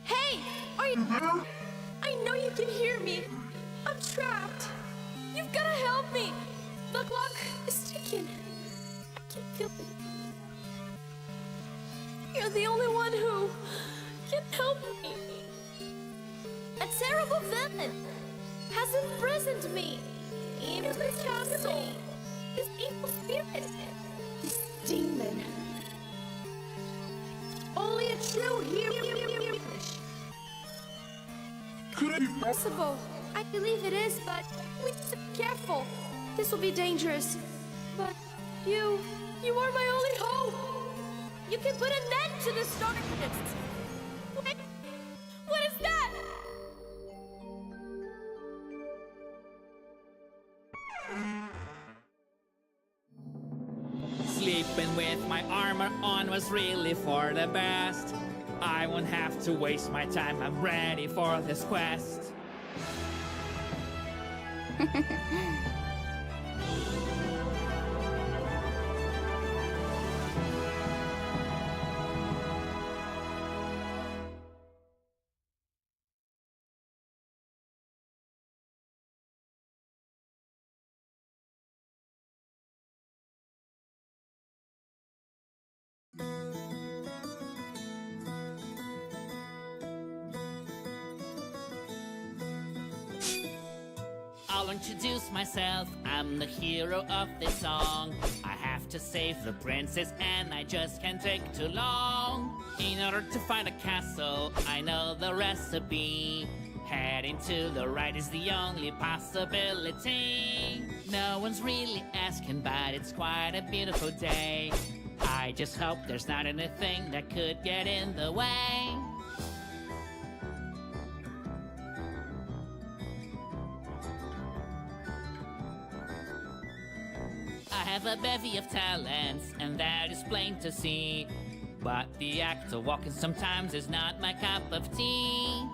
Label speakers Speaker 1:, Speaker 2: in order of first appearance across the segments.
Speaker 1: Hey! Are you... I know you can hear me. I'm trapped. You've gotta help me. The clock is ticking. I can feel it. You're the only one who can help me. A terrible villain has imprisoned me in this castle. This evil spirit. This demon. Only a true hero.
Speaker 2: Could it be
Speaker 1: Possible. I believe it is, but we need to be careful. This will be dangerous. But you are my only hope. You can put an end to this darkness. Wait, what is that?
Speaker 3: Sleeping with my armor on was really for the best. I won't have to waste my time, I'm ready for this quest. I'll introduce myself, I'm the hero of this song. I have to save the princess and I just can't take too long. In order to find a castle, I know the recipe. Heading to the right is the only possibility. No one's really asking, but it's quite a beautiful day. I just hope there's not anything that could get in the way. I have a bevy of talents, and that is plain to see. But the act of walking sometimes is not my cup of tea.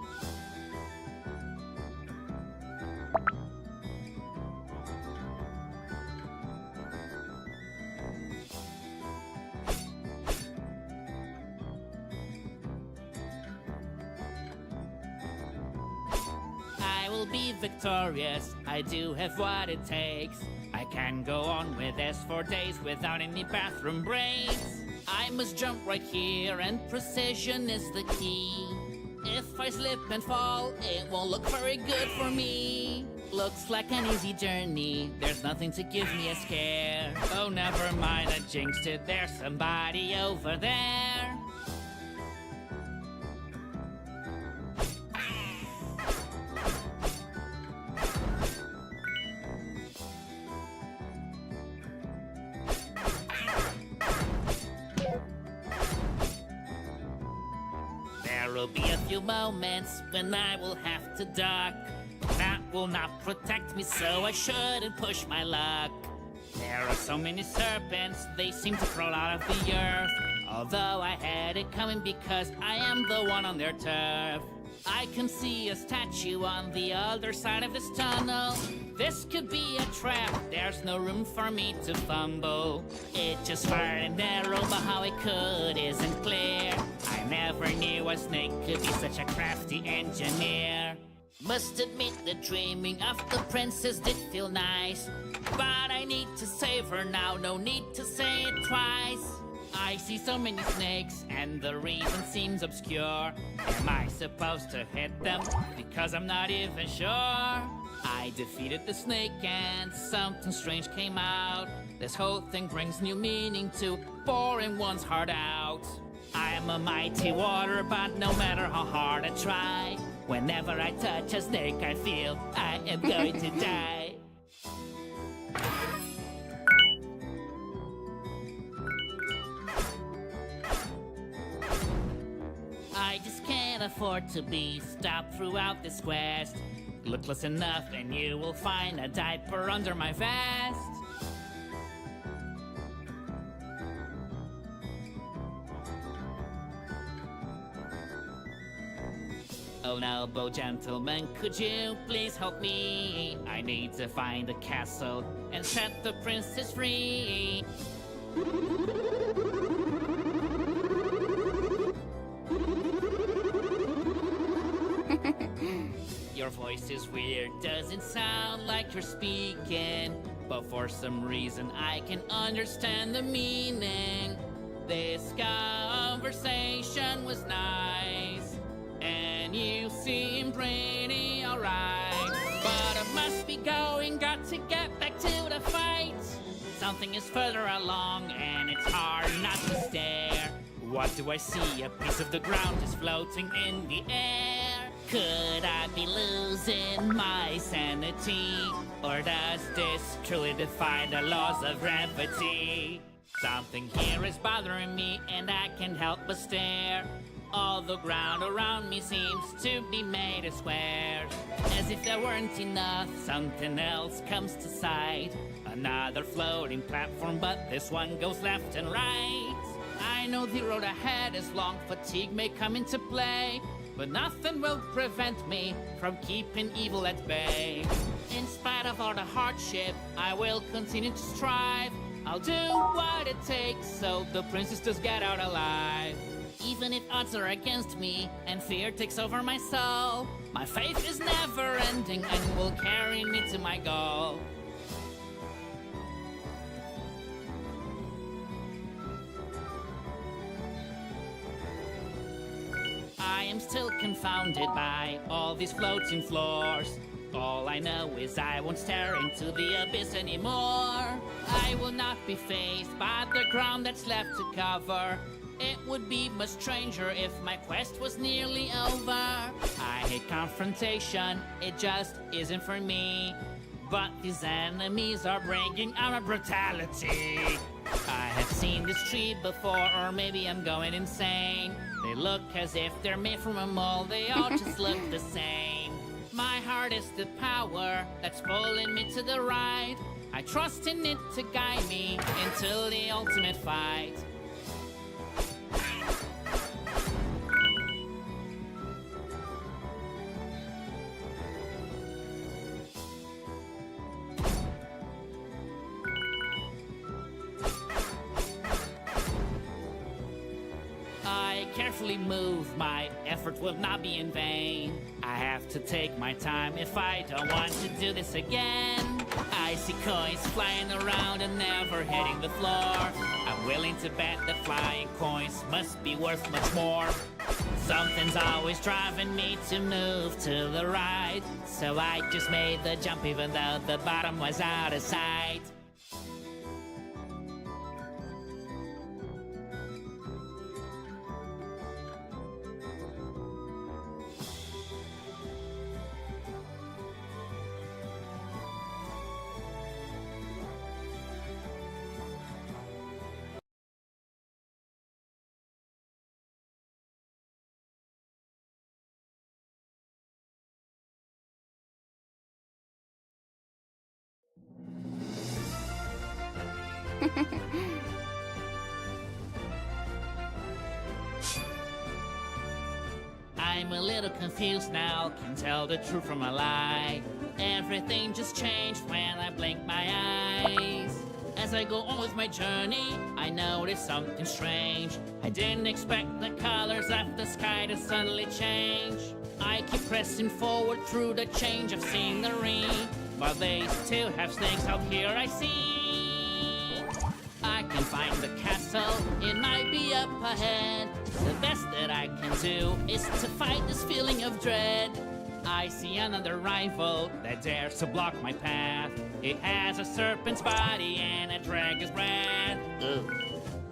Speaker 3: I will be victorious, I do have what it takes. I can go on with this for days without any bathroom breaks. I must jump right here and precision is the key. If I slip and fall, it won't look very good for me. Looks like an easy journey, there's nothing to give me a scare. Oh, never mind, I jinxed it, there's somebody over there. There will be a few moments when I will have to duck. That will not protect me, so I shouldn't push my luck. There are so many serpents, they seem to crawl out of the earth. Although I had it coming because I am the one on their turf. I can see a statue on the other side of this tunnel. This could be a trap, there's no room for me to fumble. It just fired an arrow, but how it could isn't clear. I never knew a snake could be such a crafty engineer. Must admit that dreaming of the princess did feel nice. But I need to save her now, no need to say it twice. I see so many snakes and the reason seems obscure. Am I supposed to hit them? Because I'm not even sure. I defeated the snake and something strange came out. This whole thing brings new meaning to pouring one's heart out. I am a mighty water, but no matter how hard I try, whenever I touch a snake I feel I am going to die. I just can't afford to be stopped throughout this quest. Look close enough and you will find a diaper under my vest. Oh, noble gentleman, could you please help me? I need to find the castle and set the princess free. Your voice is weird, doesn't sound like you're speaking, but for some reason I can understand the meaning. This conversation was nice, and you seem pretty alright, but I must be going, got to get back to the fight. Something is further along, and it's hard not to stare. What do I see? A piece of the ground is floating in the air. Could I be losing my sanity? Or does this truly defy the laws of gravity? Something here is bothering me, and I can't help but stare. All the ground around me seems to be made of squares. As if there weren't enough, something else comes to sight. Another floating platform, but this one goes left and right. I know the road ahead is long, fatigue may come into play, but nothing will prevent me from keeping evil at bay. In spite of all the hardship, I will continue to strive. I'll do what it takes so the princess does get out alive. Even if odds are against me and fear takes over my soul, my faith is never ending and will carry me to my goal. I am still confounded by all these floating floors. All I know is I won't stare into the abyss anymore. I will not be faced by the ground that's left to cover. It would be much stranger if my quest was nearly over. I hate confrontation, it just isn't for me. But these enemies are bringing out brutality. I have seen this tree before, or maybe I'm going insane. They look as if they're made from a mold, they all just look the same. My heart is the power that's pulling me to the right. I trust in it to guide me into the ultimate fight. Carefully move, my effort will not be in vain. I have to take my time if I don't want to do this again. I see coins flying around and never hitting the floor. I'm willing to bet that flying coins must be worth much more. Something's always driving me to move to the right, so I just made the jump even though the bottom was out of sight. I'm a little confused now, can tell the truth from a lie. Everything just changed when I blinked my eyes. As I go on with my journey, I notice something strange. I didn't expect the colors of the sky to suddenly change. I keep pressing forward through the change of scenery, but they still have snakes out here, I see. I can find the castle, it might be up ahead. The best that I can do is to fight this feeling of dread. I see another rival that dares to block my path. It has a serpent's body and a dragon's breath. Ugh.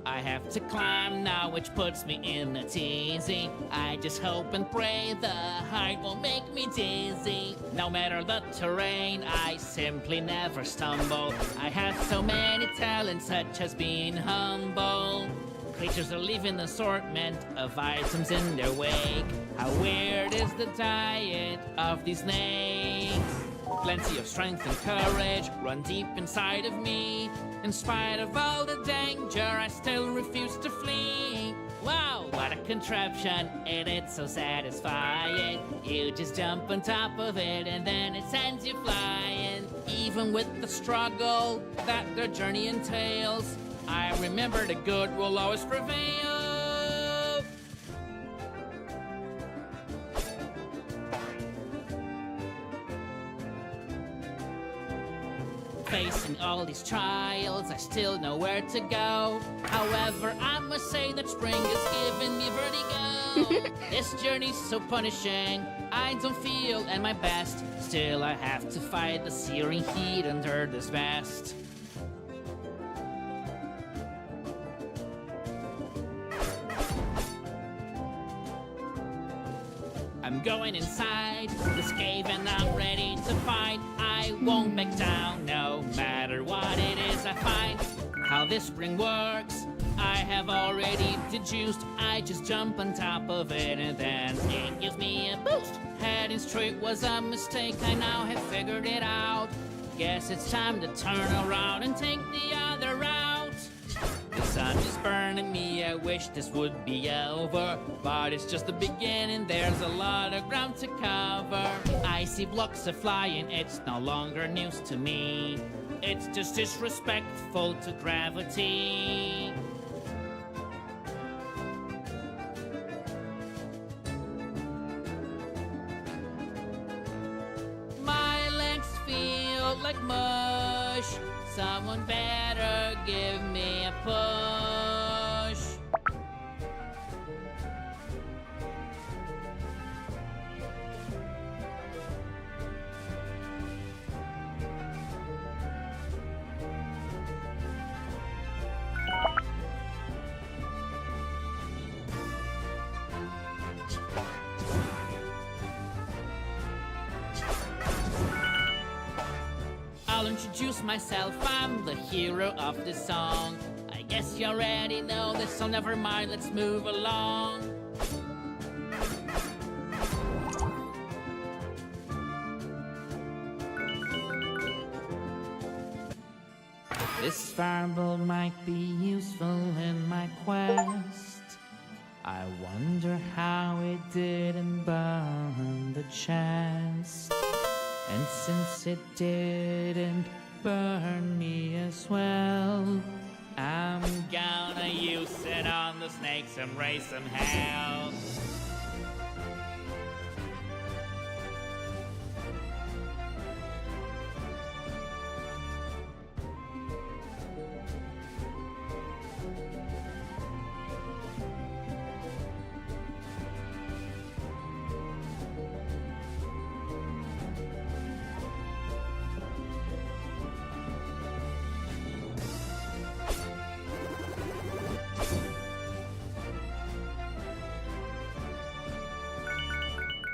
Speaker 3: I have to climb now, which puts me in a tizzy. I just hope and pray the height won't make me dizzy. No matter the terrain, I simply never stumble. I have so many talents, such as being humble. Creatures are leaving assortment of items in their wake. How weird is the diet of these snakes? Plenty of strength and courage run deep inside of me. In spite of all the danger, I still refuse to flee. Wow, what a contraption, and it's so satisfying. You just jump on top of it and then it sends you flying. Even with the struggle that the journey entails, I remember the good will always prevail. Facing all these trials, I still know where to go. However, I must say that spring is giving me vertigo. This journey's so punishing, I don't feel at my best. Still, I have to fight the searing heat under this vest. I'm going inside this cave and I'm ready to fight. I won't back down no matter what it is I find. How this spring works, I have already deduced. I just jump on top of it and then it gives me a boost. Heading straight was a mistake, I now have figured it out. Guess it's time to turn around and take the other route. The sun is burning me, I wish this would be over. But it's just the beginning, there's a lot of ground to cover. I see blocks are flying, it's no longer news to me. It's just disrespectful to gravity. My legs feel like mush. Someone better give me a push. I'll introduce myself, I'm the hero of this song. I guess you already know this, so never mind, let's move along. This fireball might be useful in my quest. I wonder how it didn't burn the chest. And since it didn't burn me as well, I'm gonna use it on the snakes and raise some hell.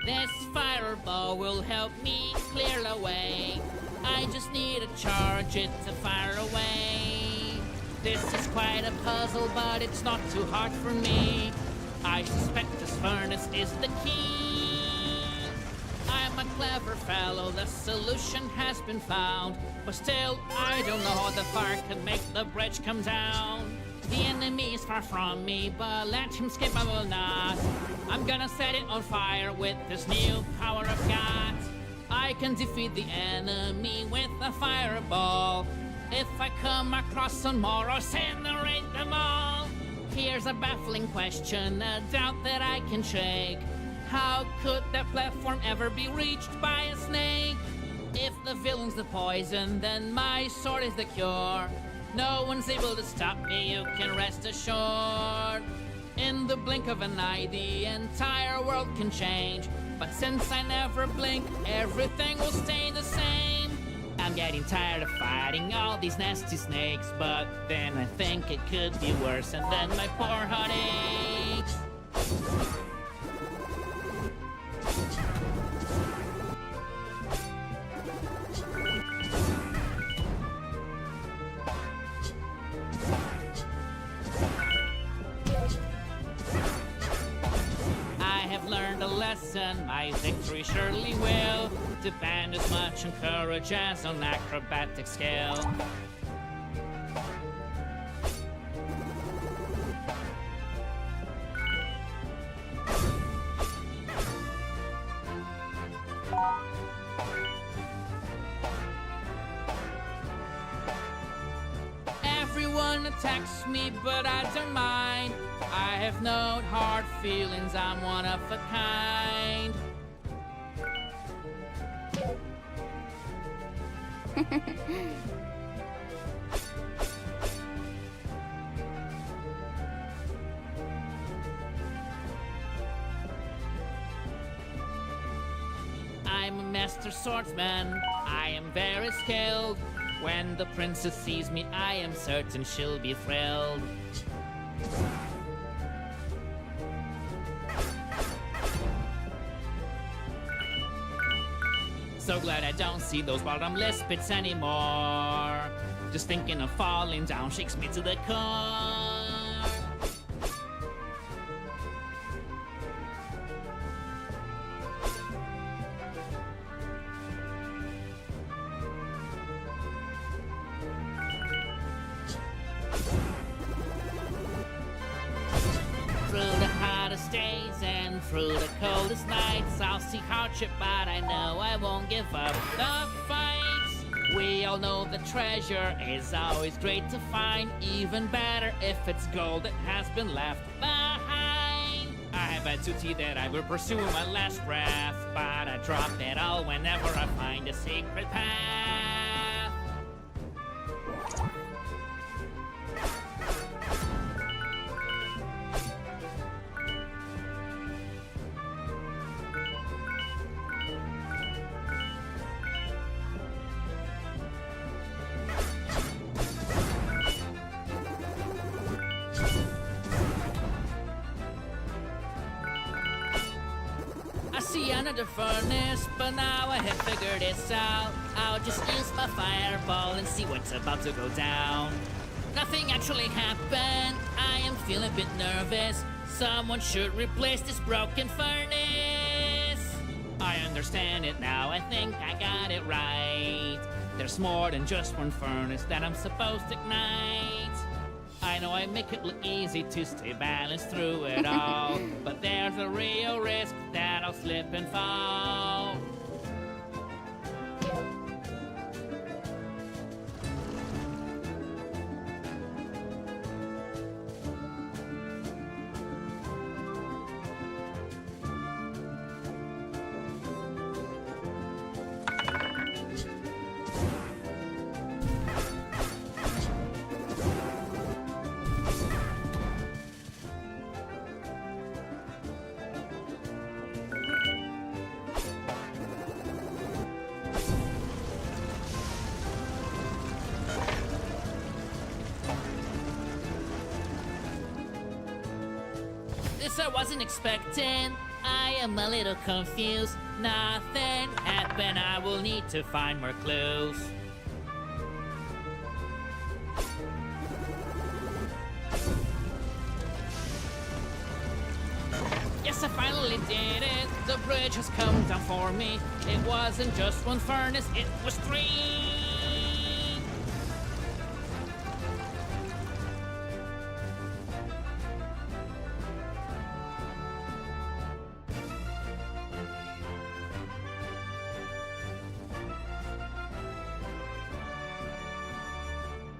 Speaker 3: This fireball will help me clear the way. I just need to charge it to fire away. This is quite a puzzle, but it's not too hard for me. I suspect this furnace is the key. I'm a clever fellow, the solution has been found. But still, I don't know how the fire can make the bridge come down. The enemy is far from me, but let him skip I will not. I'm gonna set it on fire with this new power I've got. I can defeat the enemy with a fireball. If I come across some more, I'll incinerate them all. Here's a baffling question, a doubt that I can shake. How could that platform ever be reached by a snake? If the villain's the poison, then my sword is the cure. No one's able to stop me, you can rest assured. In the blink of an eye, the entire world can change. But since I never blink, everything will stay the same. I'm getting tired of fighting all these nasty snakes, but then I think it could be worse, and then my poor heart aches. Learned a lesson, my victory surely will depend as much on courage as on acrobatic skill. Everyone attacks me, but I don't mind. I have no hard feelings, I'm one of a kind. I'm a master swordsman, I am very skilled. When the princess sees me, I am certain she'll be thrilled. So glad I don't see those bottomless pits anymore. Just thinking of falling down shakes me to the core. Through the hottest days and through the coldest nights, I'll see hardship, but I know I won't give up the fight. We all know the treasure is always great to find, even better if it's gold that has been left behind. I have a duty that I will pursue in my last breath, but I drop it all whenever I find a secret path. I see another furnace, but now I have figured this out. I'll just use my fireball and see what's about to go down. Nothing actually happened, I am feeling a bit nervous. Someone should replace this broken furnace. I understand it now, I think I got it right. There's more than just one furnace that I'm supposed to ignite. I know I make it look easy to stay balanced through it all, but there's a real risk that I'll slip and fall. This I wasn't expecting. I am a little confused. Nothing happened. I will need to find more clues. Yes, I finally did it. The bridge has come down for me. It wasn't just one furnace, it was three.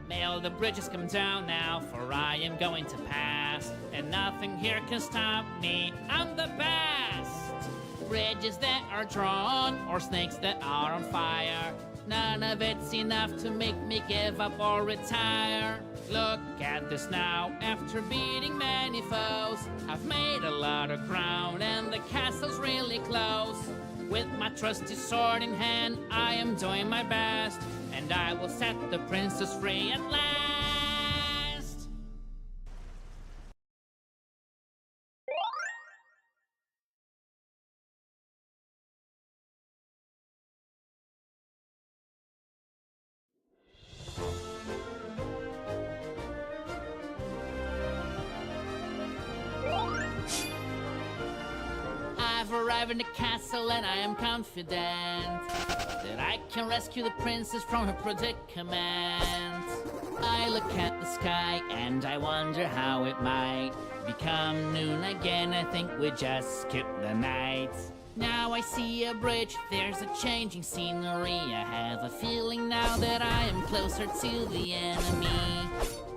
Speaker 3: May all the bridges come down now, for I am going to pass, and nothing here can stop me. I'm the best! Bridges that are drawn, or snakes that are on fire, none of it's enough to make me give up or retire. Look at this now, after beating many foes, I've made a lot of ground and the castle's really close. With my trusty sword in hand, I am doing my best, and I will set the princess free at last. I've arrived in the castle and I am confident that I can rescue the princess from her predicament. I look at the sky and I wonder how it might become noon again. I think we just skipped the night. Now I see a bridge, there's a changing scenery. I have a feeling now that I am closer to the enemy.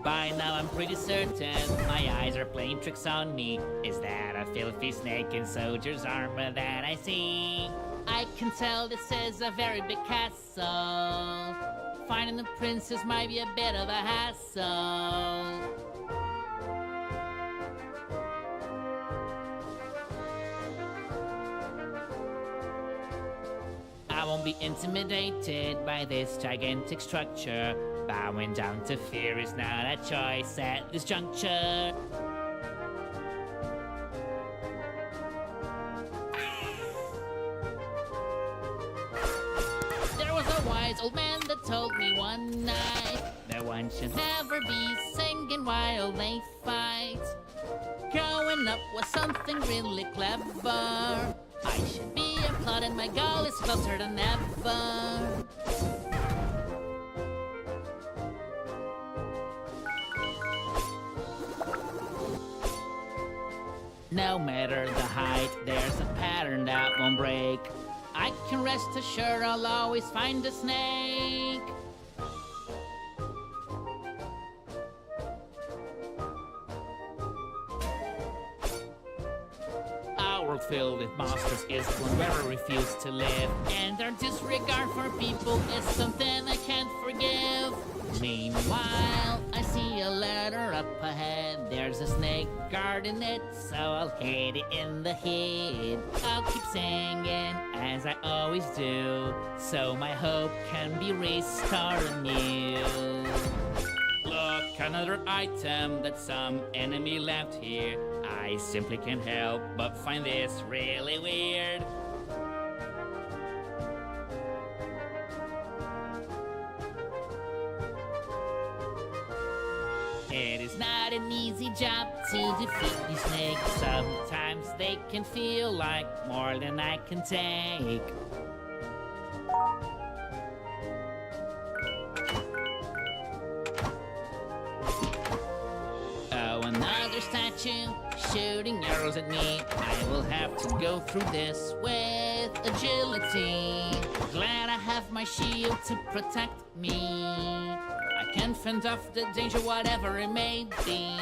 Speaker 3: By now I'm pretty certain my eyes are playing tricks on me. Is that a filthy snake in soldier's armor that I see? I can tell this is a very big castle. Finding the princess might be a bit of a hassle. I won't be intimidated by this gigantic structure. Bowing down to fear is not a choice at this juncture. There was a wise old man that told me one night that one should never be singing while they fight. Growing up was something really clever. I should be applauded, my goal is closer than ever. No matter the height, there's a pattern that won't break. I can rest assured I'll always find a snake. Our world filled with monsters is one where I refuse to live. And their disregard for people is something I can't forgive. Meanwhile, I see a ladder up ahead. There's a snake guarding it, so I'll hit it in the head. I'll keep singing, as I always do, so my hope can be restored anew. Look, another item that some enemy left here. I simply can't help but find this really weird. It is not an easy job to defeat these snakes. Sometimes they can feel like more than I can take. Oh, another statue shooting arrows at me. I will have to go through this with agility. Glad I have my shield to protect me. I can fend off the danger, whatever it may be.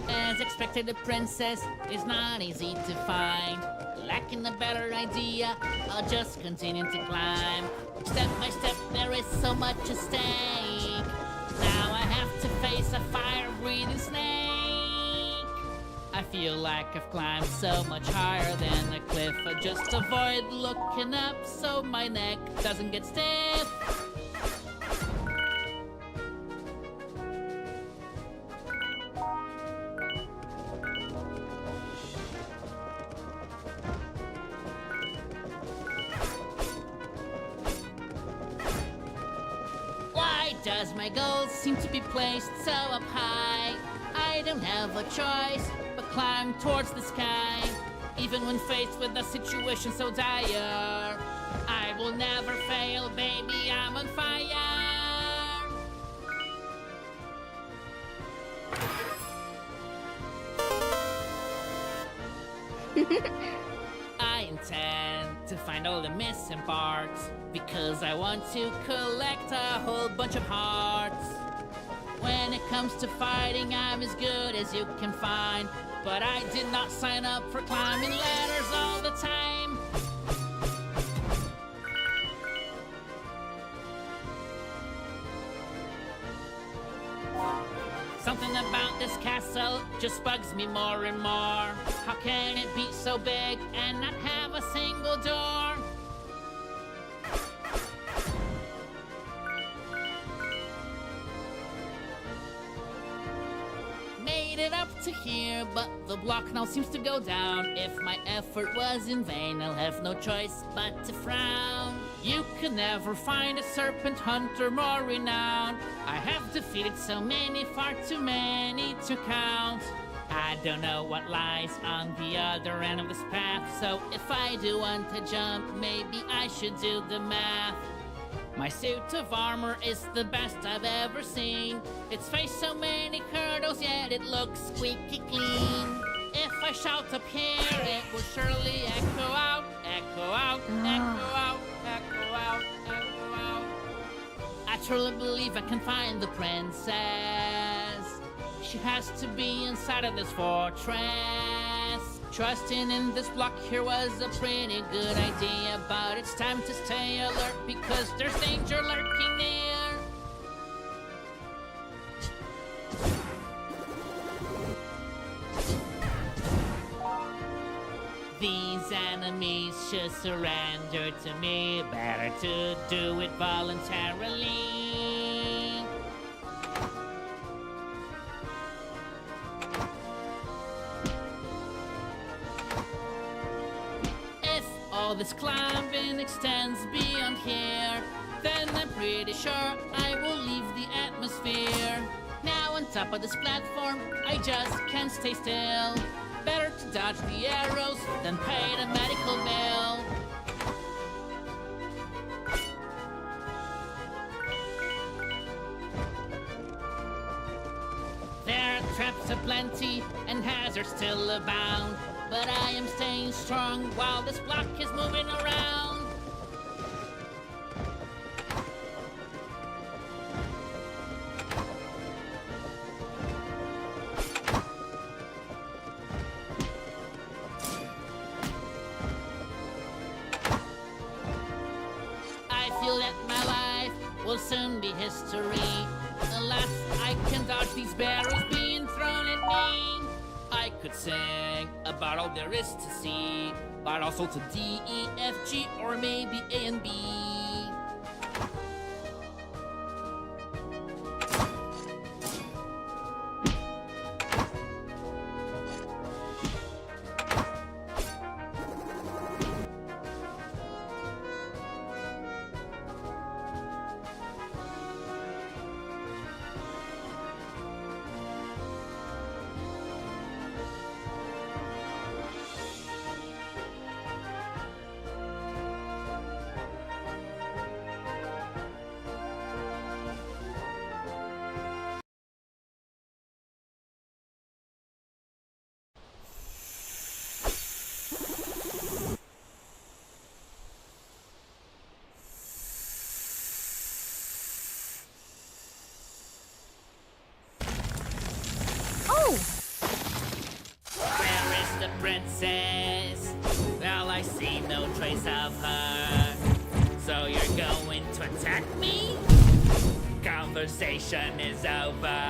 Speaker 3: As expected, the princess is not easy to find. Lacking a better idea, I'll just continue to climb. Step by step, there is so much at stake. Now I have to face a fire-breathing snake. I feel like I've climbed so much higher than a cliff. I just avoid looking up so my neck doesn't get stiff. Does my goal seem to be placed so up high? I don't have a choice but climb towards the sky. Even when faced with a situation so dire, I will never fail, baby, I'm on fire. I intend to find all the missing parts, because I want to collect a whole bunch of hearts. When it comes to fighting, I'm as good as you can find, but I did not sign up for climbing ladders all the time. Something about this castle just bugs me more and more. How can it be so big and not have a single door? Made it up to here, but the block now seems to go down. If my effort was in vain, I'll have no choice but to frown. You can never find a serpent hunter more renowned. I have defeated so many, far too many to count. I don't know what lies on the other end of this path, so if I do want to jump, maybe I should do the math. My suit of armor is the best I've ever seen. It's faced so many hurdles, yet it looks squeaky clean. If I shout up here, it will surely echo out, echo out, echo out, echo out, echo out. I truly believe I can find the princess. She has to be inside of this fortress. Trusting in this block here was a pretty good idea, but it's time to stay alert because there's danger lurking near. These enemies should surrender to me. Better to do it voluntarily. All this climbing extends beyond here, then I'm pretty sure I will leave the atmosphere. Now on top of this platform, I just can't stay still. Better to dodge the arrows than pay the medical bill. There are traps aplenty and hazards still abound, but I am staying strong while this block is moving around. I feel that my life will soon be history, unless I can dodge these barrels being thrown at me. I could sing about all there is to see, but also to D, E, F, G, or maybe A and B. Where is the princess? Well, I see no trace of her. So you're going to attack me? Conversation is over.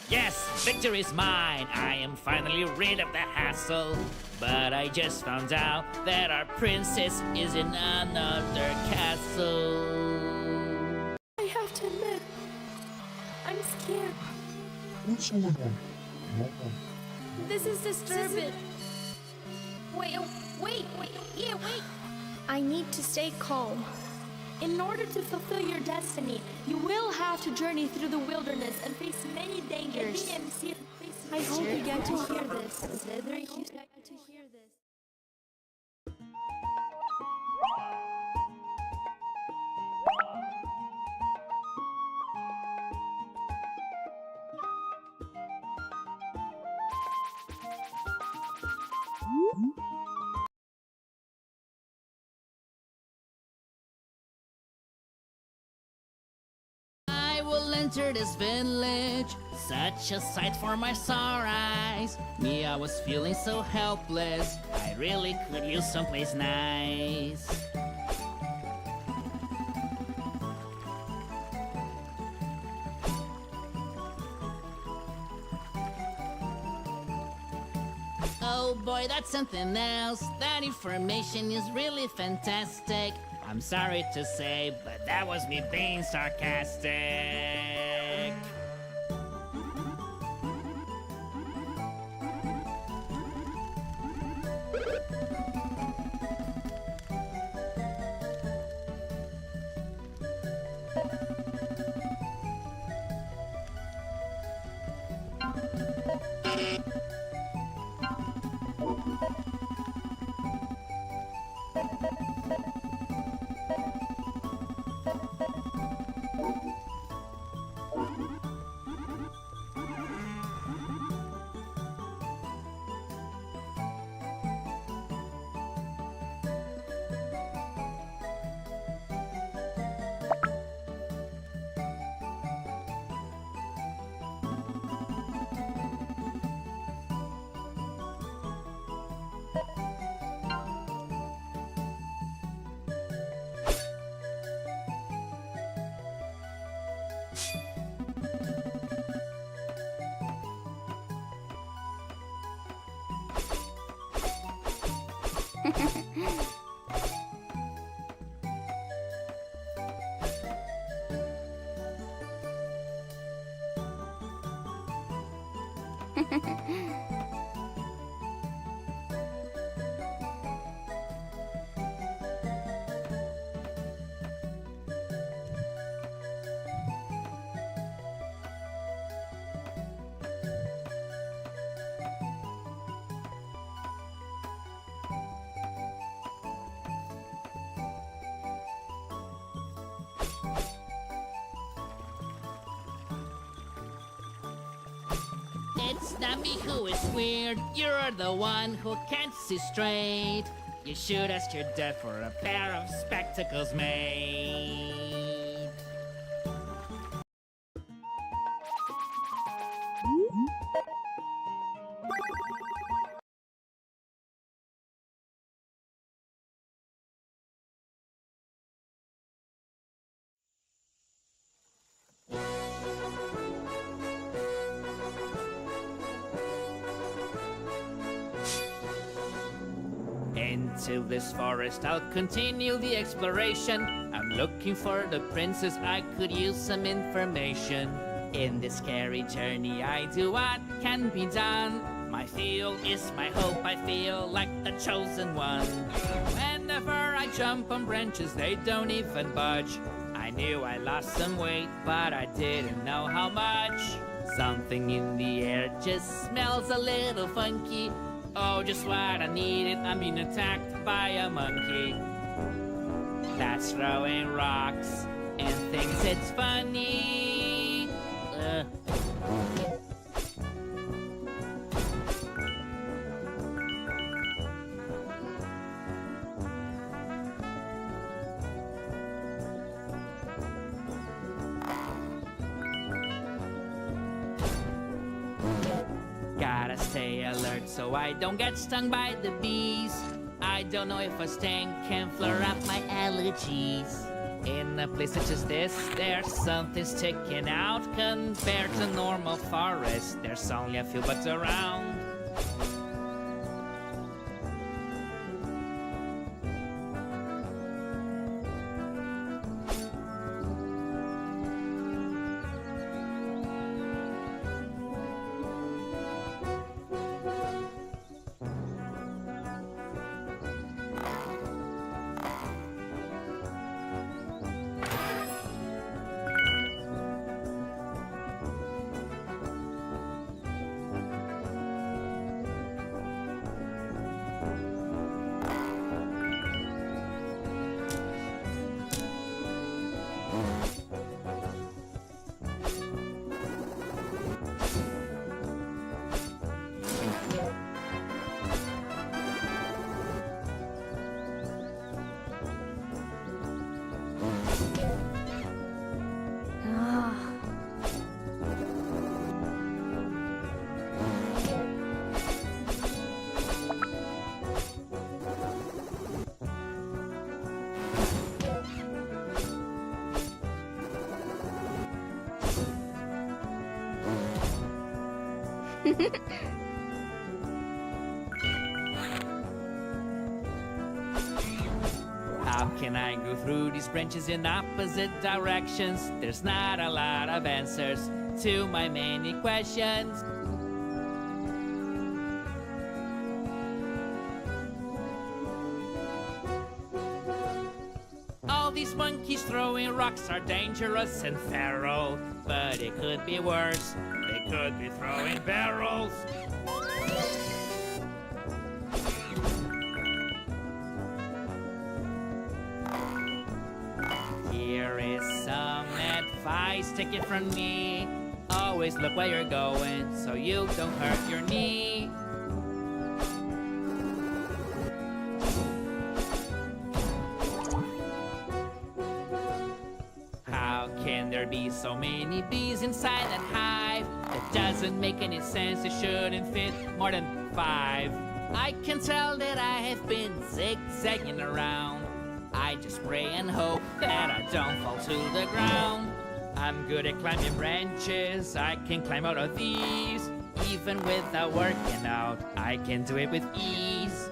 Speaker 3: Yes, victory is mine. I am finally rid of the hassle. But I just found out that our princess is in another castle.
Speaker 1: I have to admit, I'm scared.
Speaker 2: What's going on?
Speaker 1: This is disturbing. Wait, yeah, wait. I need to stay calm. In order to fulfill your destiny, you will have to journey through the wilderness and face many dangers. I hope you get to hear this.
Speaker 3: I will enter this village, such a sight for my sore eyes. Me, I was feeling so helpless. I really could use someplace nice. Oh boy, that's something else. That information is really fantastic. I'm sorry to say, but that was me being sarcastic. It's not me who is weird. You're the one who can't see straight. You should ask your dad for a pair of spectacles made. Into this forest I'll continue the exploration. I'm looking for the princess, I could use some information. In this scary journey I do what can be done. My fuel is my hope, I feel like the chosen one. Whenever I jump on branches they don't even budge. I knew I lost some weight but I didn't know how much. Something in the air just smells a little funky. Oh, just what I needed, I'm being attacked by a monkey that's throwing rocks and thinks it's funny. stay alert so I don't get stung by the bees. I don't know if a sting can flare up my allergies. In a place such as this, there's something sticking out. Compared to normal forest, there's only a few bugs around. How can I go through these branches in opposite directions? There's not a lot of answers to my many questions. All these monkeys throwing rocks are dangerous and feral, but it could be worse. They could be throwing barrels. Here is some advice, take it from me. Always look where you're going so you don't hurt your knee. How can there be so many bees inside that hive? That doesn't make any sense, it shouldn't fit more than 5. I can tell that I have been zigzagging around. I just pray and hope that I don't fall to the ground. I'm good at climbing branches, I can climb out of these. Even without working out, I can do it with ease.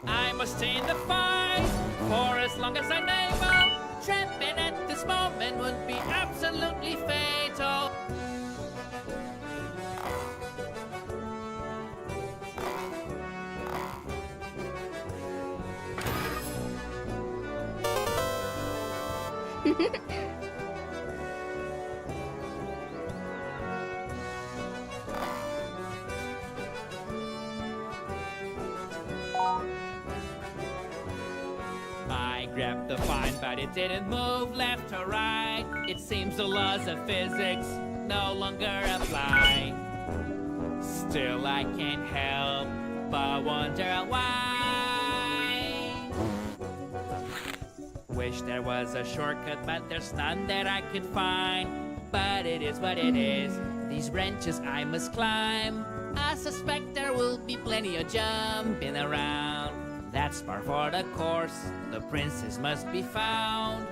Speaker 3: I must stay in the fight for as long as I'm able. Trapping at this moment would be absolutely fatal. I grabbed the vine, but it didn't move left or right. It seems the laws of physics no longer apply. Still, I can't help but wonder why. Wish there was a shortcut, but there's none that I could find. But it is what it is. These branches I must climb. I suspect there will be plenty of jumping around. That's par for the course. The princess must be found.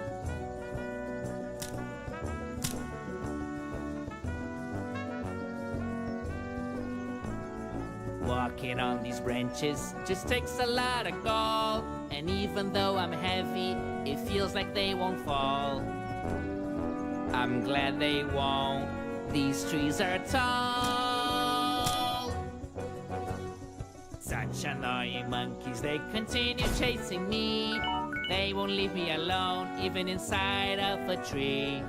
Speaker 3: Walking on these branches just takes a lot of gall. And even though I'm heavy, it feels like they won't fall. I'm glad they won't. These trees are tall. Such annoying monkeys, they continue chasing me. They won't leave me alone, even inside of a tree.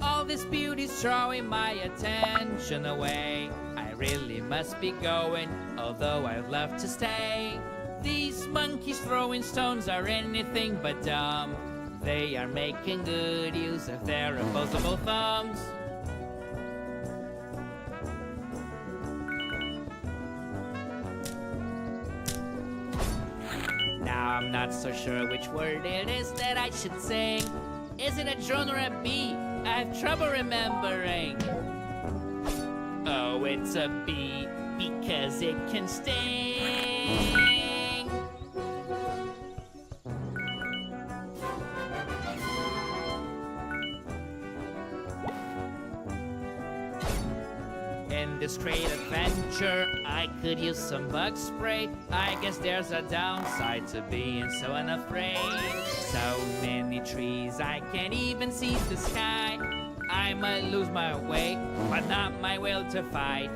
Speaker 3: All this beauty's drawing my attention away. I really must be going, although I'd love to stay. These monkeys throwing stones are anything but dumb. They are making good use of their opposable thumbs. Now I'm not so sure which word it is that I should sing. Is it a drone or a bee? I have trouble remembering. Oh, it's a bee, because it can sting. In this great adventure, I could use some bug spray. I guess there's a downside to being so unafraid. So many trees, I can't even see the sky. I might lose my way, but not my will to fight.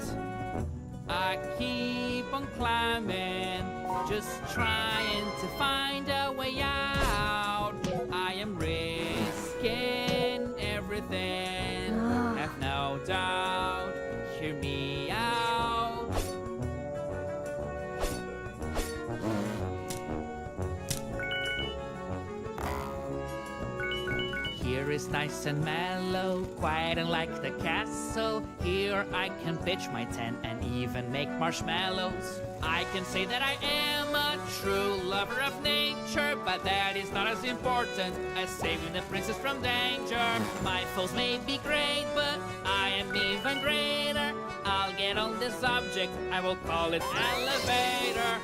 Speaker 3: I keep on climbing, just trying to find a way out. I am risking everything, have no doubt. Hear me out. Here is nice and mellow, quiet and like the castle. Here I can pitch my tent and even make marshmallows. I can say that I am a true lover of nature, but that is not as important as saving the princess from danger. My foes may be great, but I am even greater. I'll get on this object, I will call it elevator.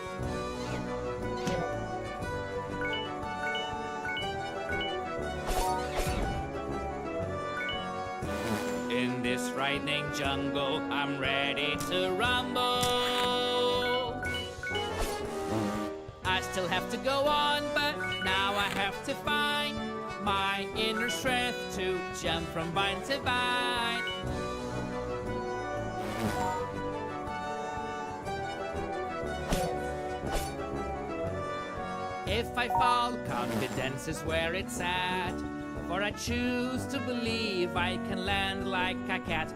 Speaker 3: In this frightening jungle, I'm ready to rumble. I still have to go on, but now I have to find my inner strength to jump from vine to vine. If I fall, confidence is where it's at. For I choose to believe I can land like a cat.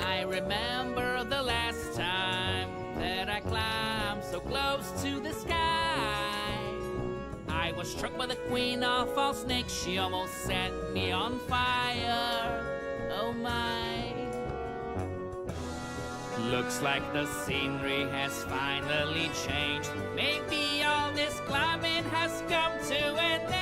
Speaker 3: I remember the last time that I climbed so close to the sky. I was struck by the queen of all snakes. She almost set me on fire. Oh my. Looks like the scenery has finally changed. Maybe all this climbing has come to an end.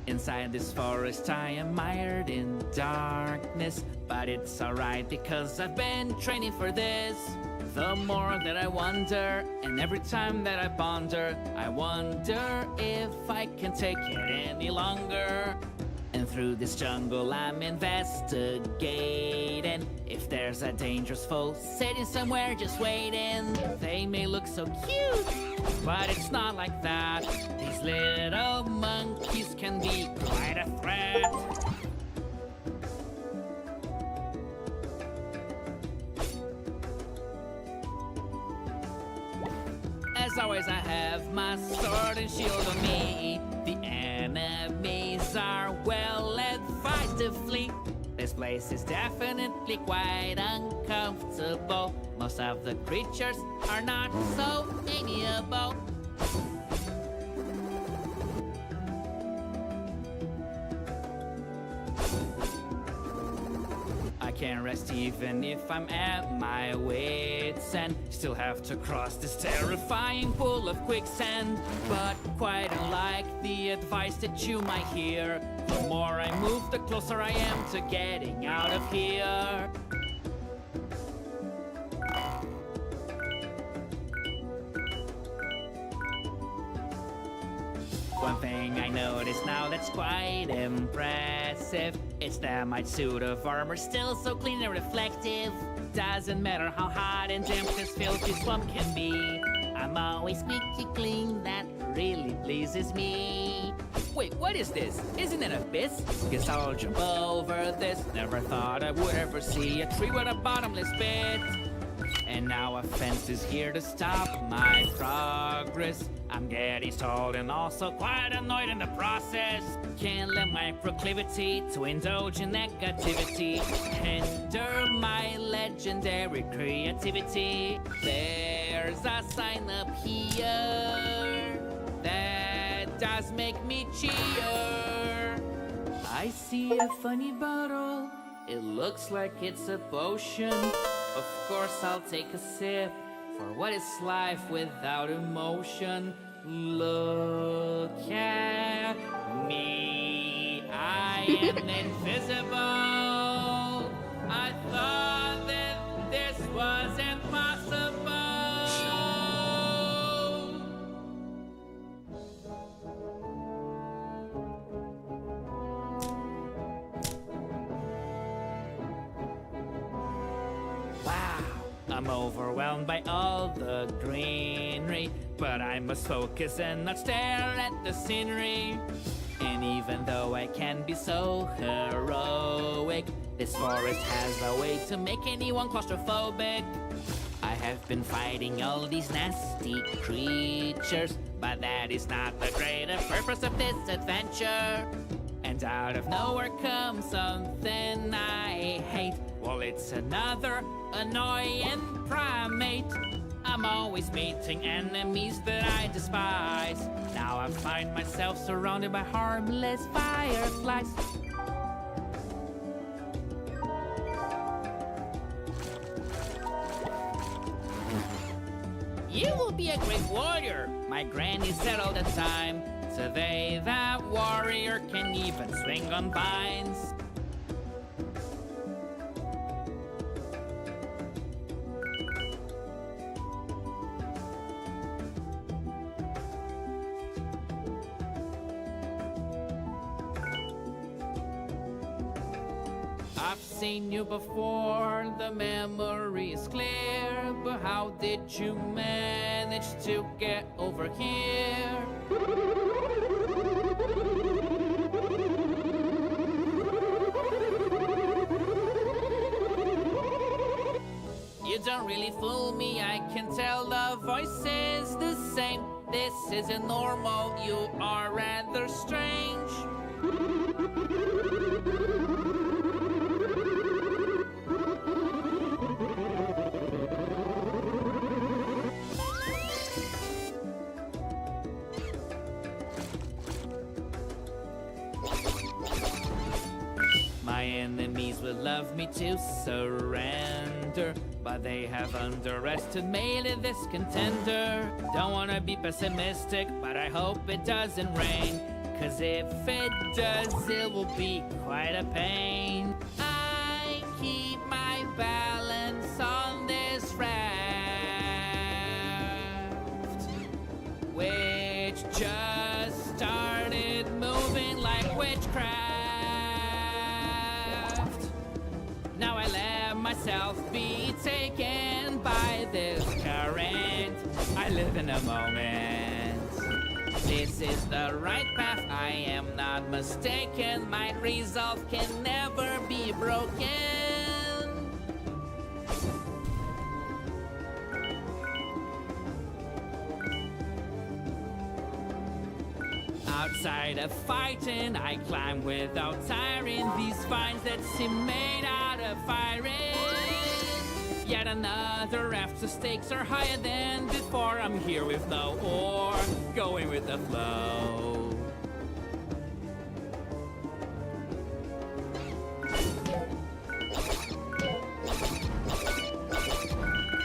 Speaker 3: Inside this forest I am mired in darkness, but it's alright because I've been training for this. The more that I wonder, and every time that I ponder, I wonder if I can take it any longer. And through this jungle I'm investigating. If there's a dangerous foe sitting somewhere just waiting, they may look so cute, but it's not like that. These little monkeys can be quite a threat. As always, I have my sword and shield on me. The enemies are well advised to flee. This place is definitely quite uncomfortable. Most of the creatures are not so amiable. I can't rest even if I'm at my wits' end. Still have to cross this terrifying pool of quicksand. But quite unlike the advice that you might hear, the more I move, the closer I am to getting out of here. thing I notice now that's quite impressive. It's that my suit of armor still so clean and reflective. Doesn't matter how hot and damp this filthy swamp can be. I'm always squeaky clean, that really pleases me. Wait, what is this? Isn't it an abyss? Guess I'll jump over this. Never thought I would ever see a tree with a bottomless pit. And now a fence is here to stop my progress. I'm getting stalled and also quite annoyed in the process. Can't let my proclivity to indulge in negativity hinder my legendary creativity. There's a sign up here that does make me cheer. I see a funny bottle. It looks like it's a potion. Of course I'll take a sip, for what is life without emotion? Look at me, I am invisible. I thought that this was impossible. I'm overwhelmed by all the greenery, but I must focus and not stare at the scenery. And even though I can be so heroic, this forest has a way to make anyone claustrophobic. I have been fighting all these nasty creatures, but that is not the greater purpose of this adventure. And out of nowhere comes something I hate. Well, it's another annoying primate. I'm always meeting enemies that I despise. Now I find myself surrounded by harmless fireflies. You will be a great warrior, my granny said all the time. Today that warrior can even swing on vines. I've seen you before, the memory is clear, but how did you manage to get over here? You don't really fool me, I can tell the voice is the same. This isn't normal, you are rather strange. My enemies would love me to surrender, but they have underestimated this contender. Don't wanna be pessimistic, but I hope it doesn't rain, 'cause if it does, it will be quite a pain. I keep my balance on this raft, which just started moving like witchcraft. Now I let myself be taken by this current. I live in a moment. This is the right path, I am not mistaken. My resolve can never be broken. Outside of fighting, I climb without tiring these vines that seem made out of iron. Yet another raft, the stakes are higher than before. I'm here with no oar, going with the flow.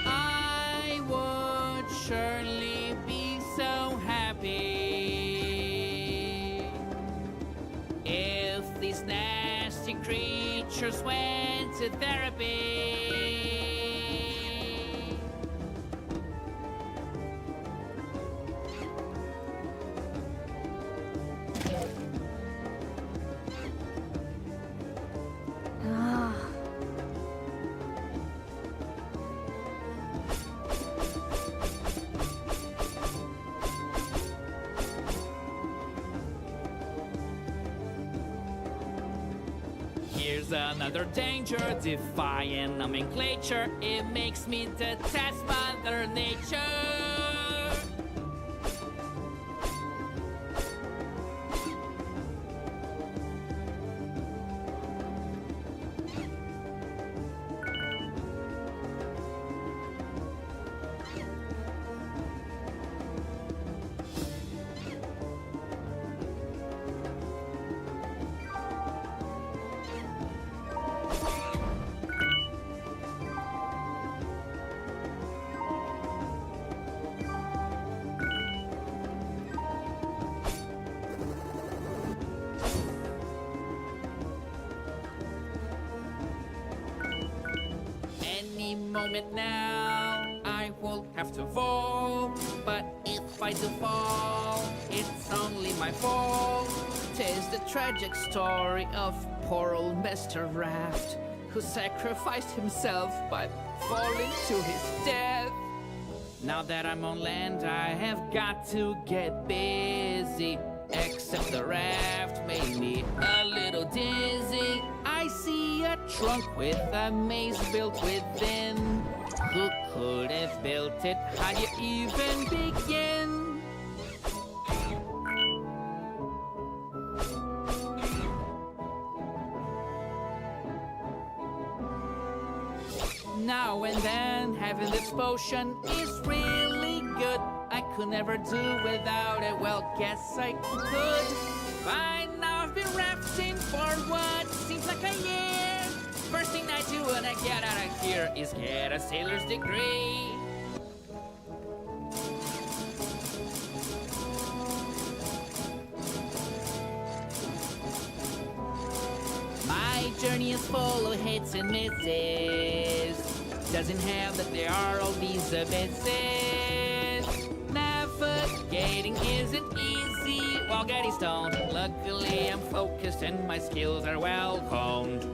Speaker 3: I would surely be so happy if these nasty creatures went to therapy. another danger, defying nomenclature. It makes me detest Mother Nature. Any moment now, I will have to fall. But if I do fall, it's only my fault. 'Tis the tragic story of poor old Mr. Raft, who sacrificed himself by falling to his death. Now that I'm on land, I have got to get busy. Except the raft made me a little dizzy. I see a trunk with a maze built within. Who could have built it? How do you even begin? Now and then, having this potion is really good. I could never do without it, well, guess I could. By now I've been rafting for what seems like a year. First thing I do when I get out of here is get a sailor's degree. My journey is full of hits and misses. Doesn't have that there are all these abysses. Navigating isn't easy while getting stoned. Luckily I'm focused and my skills are well honed.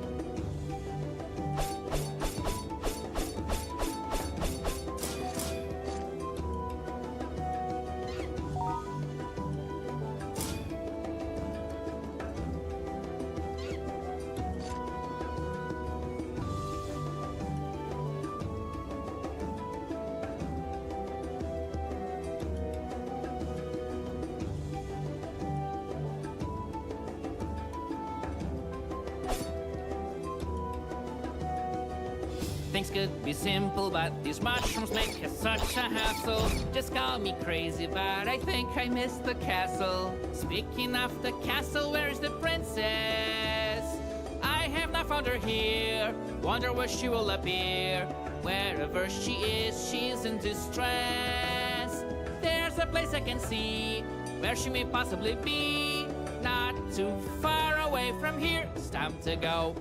Speaker 3: Things could be simple, but these mushrooms make it such a hassle. Just call me crazy, but I think I missed the castle. Speaking of the castle, where's the princess? I have not found her here. Wonder where she will appear. Wherever she is, she's in distress. There's a place I can see where she may possibly be. Not too far away from here. It's time to go.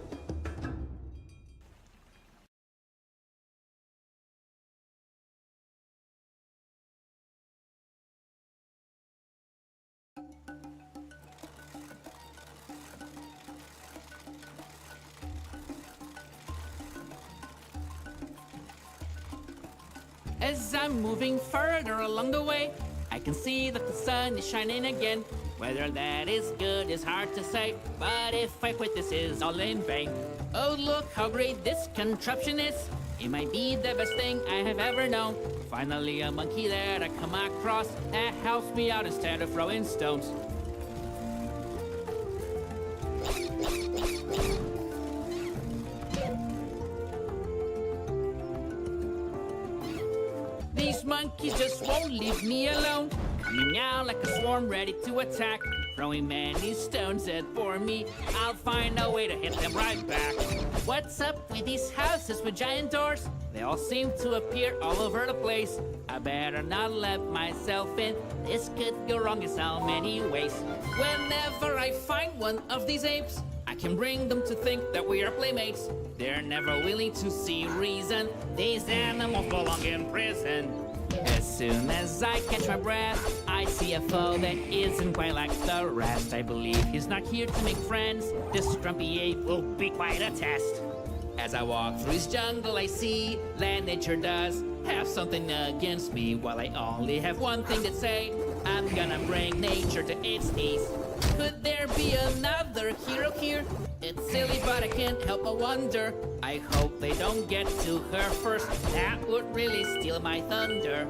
Speaker 3: As I'm moving further along the way, I can see that the sun is shining again. Whether that is good is hard to say, but if I quit, this is all in vain. Oh, look how great this contraption is. It might be the best thing I have ever known. Finally, a monkey that I come across that helps me out instead of throwing stones. These monkeys just won't leave me alone. Coming out like a swarm ready to attack. Throwing many stones at for me. I'll find a way to hit them right back. What's up with these houses with giant doors? They all seem to appear all over the place. I better not let myself in. This could go wrong in so many ways. Whenever I find one of these apes, I can bring them to think that we are playmates. They're never willing to see reason. These animals belong in prison. As soon as I catch my breath, I see a foe that isn't quite like the rest. I believe he's not here to make friends. This grumpy ape will be quite a test. As I walk through his jungle, I see that nature does have something against me. While I only have one thing to say, I'm gonna bring nature to its knees. Could there be another hero here? It's silly, but I can't help but wonder. I hope they don't get to her first. That would really steal my thunder.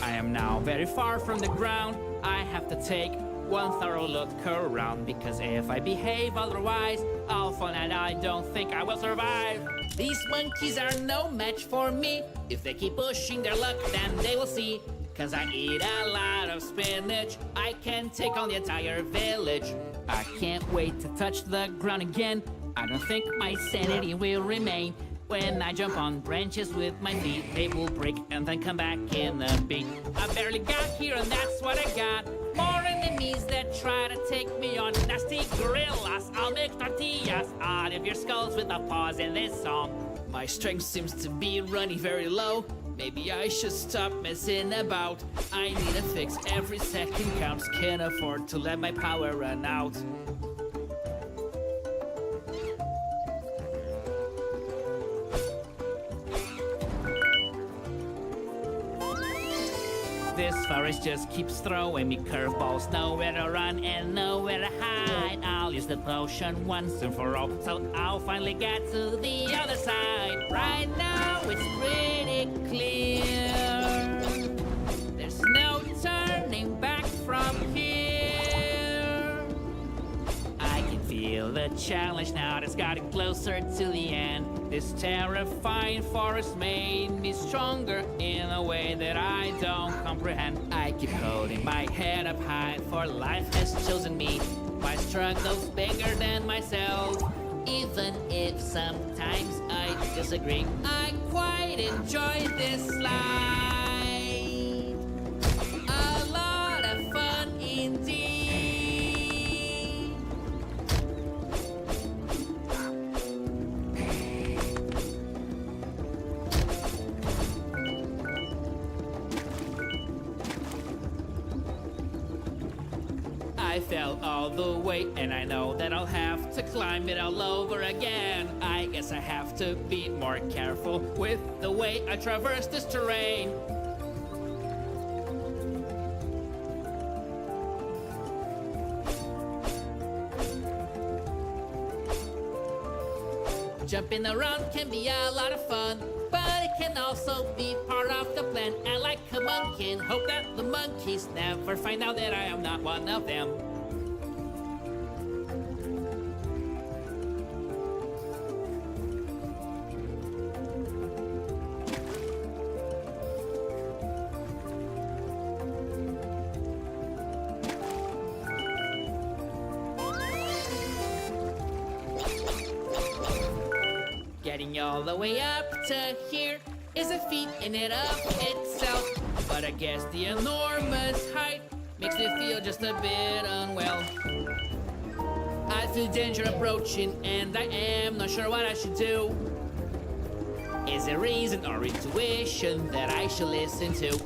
Speaker 3: I am now very far from the ground. I have to take one thorough look around, because if I behave otherwise, I'll find that I don't think I will survive. These monkeys are no match for me. If they keep pushing their luck, then they will see. Cause I eat a lot of spinach, I can take on the entire village. I can't wait to touch the ground again. I don't think my sanity will remain. When I jump on branches with my feet, they will break and then come back in a beat. I barely got here and that's what I got. More enemies that try to take me on. Nasty gorillas, I'll make tortillas out of your skulls with a pause in this song. My strength seems to be running very low. Maybe I should stop messing about. I need a fix, every second counts. Can't afford to let my power run out. This forest just keeps throwing me curveballs. Nowhere to run and nowhere to hide. I'll use the potion once and for all, so I'll finally get to the other side. Right now it's pretty clear. There's no turning back from here. I can feel the challenge now that's getting closer to the end. This terrifying forest made me stronger in a way that I don't comprehend. I keep holding my head up high, for life has chosen me. My struggle's bigger than myself, even if sometimes I disagree. I quite enjoy this life. A lot of fun indeed. I fell all the way, and I know that I'll have to climb it all over again. I guess I have to be more careful with the way I traverse this terrain. Jumping around can be a lot of fun, but it can also be part of the plan. And like a monkey, and hope that the monkeys never find out that I am not one of them. Getting all the way up to here is a feat in and of itself. But I guess the enormous height makes me feel just a bit unwell. I feel danger approaching and I am not sure what I should do. Is it reason or intuition that I should listen to?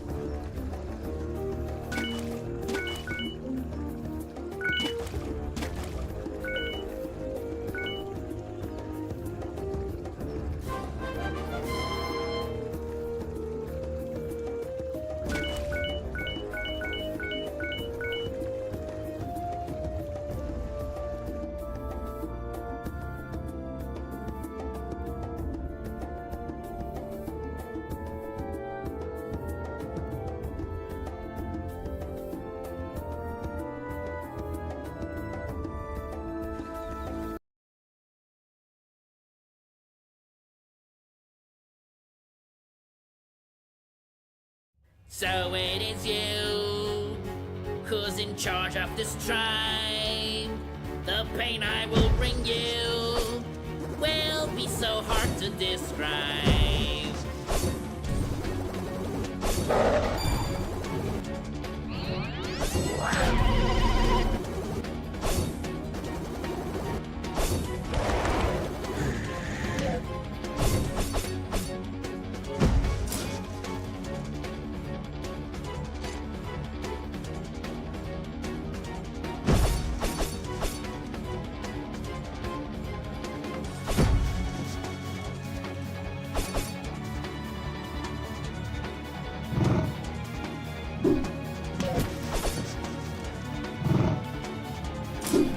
Speaker 3: So it is you who's in charge of this tribe. The pain I will bring you will be so hard to describe.
Speaker 1: Oh!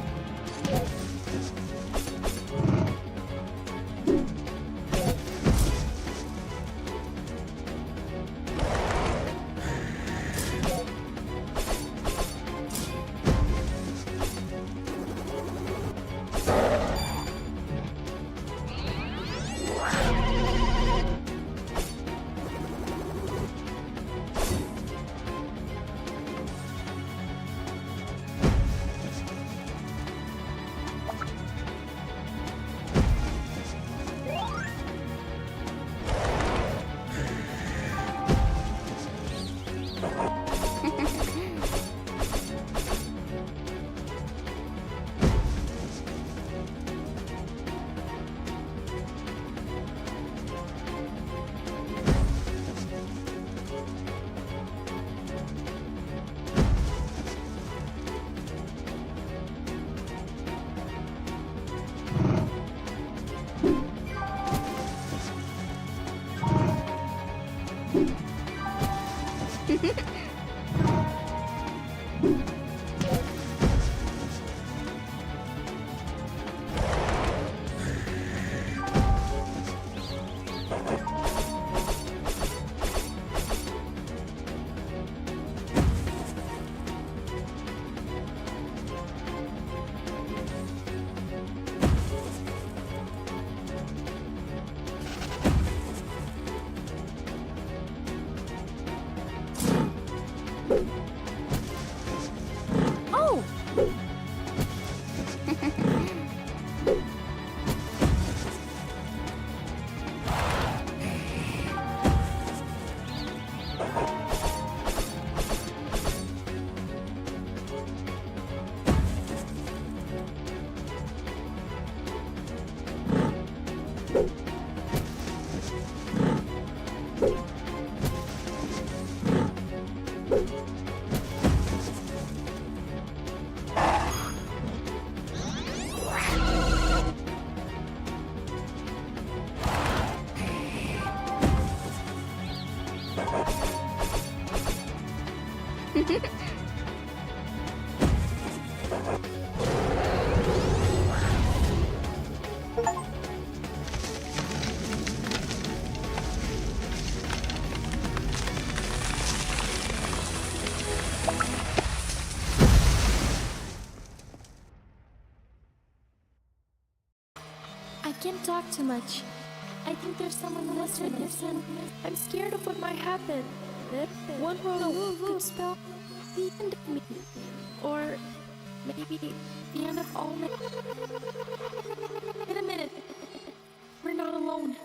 Speaker 1: I can't talk too much. I think there's someone listening. I'm scared of what might happen. One wrong move could spell the end of me. Or maybe the end of all. In a minute. We're not alone.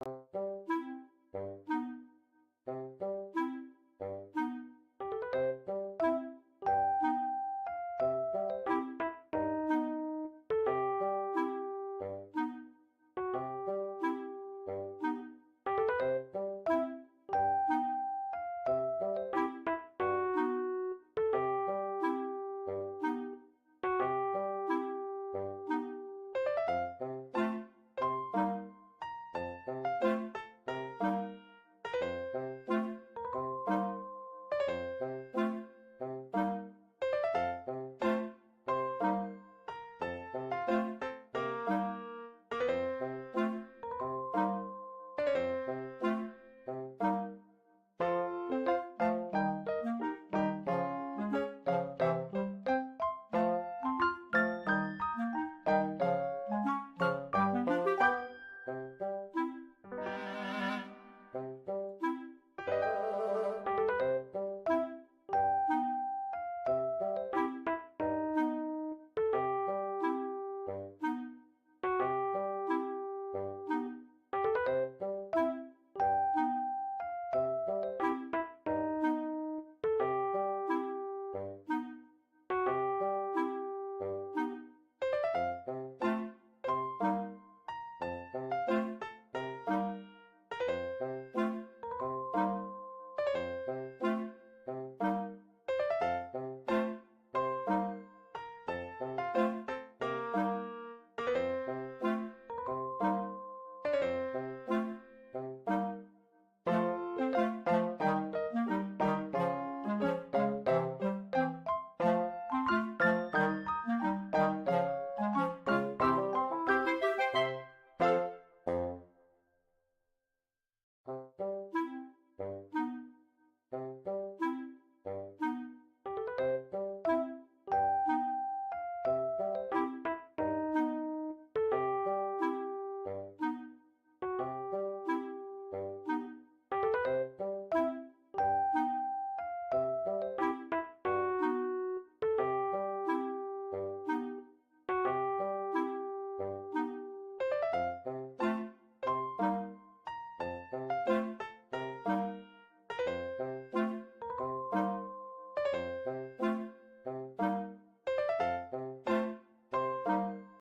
Speaker 1: Bye.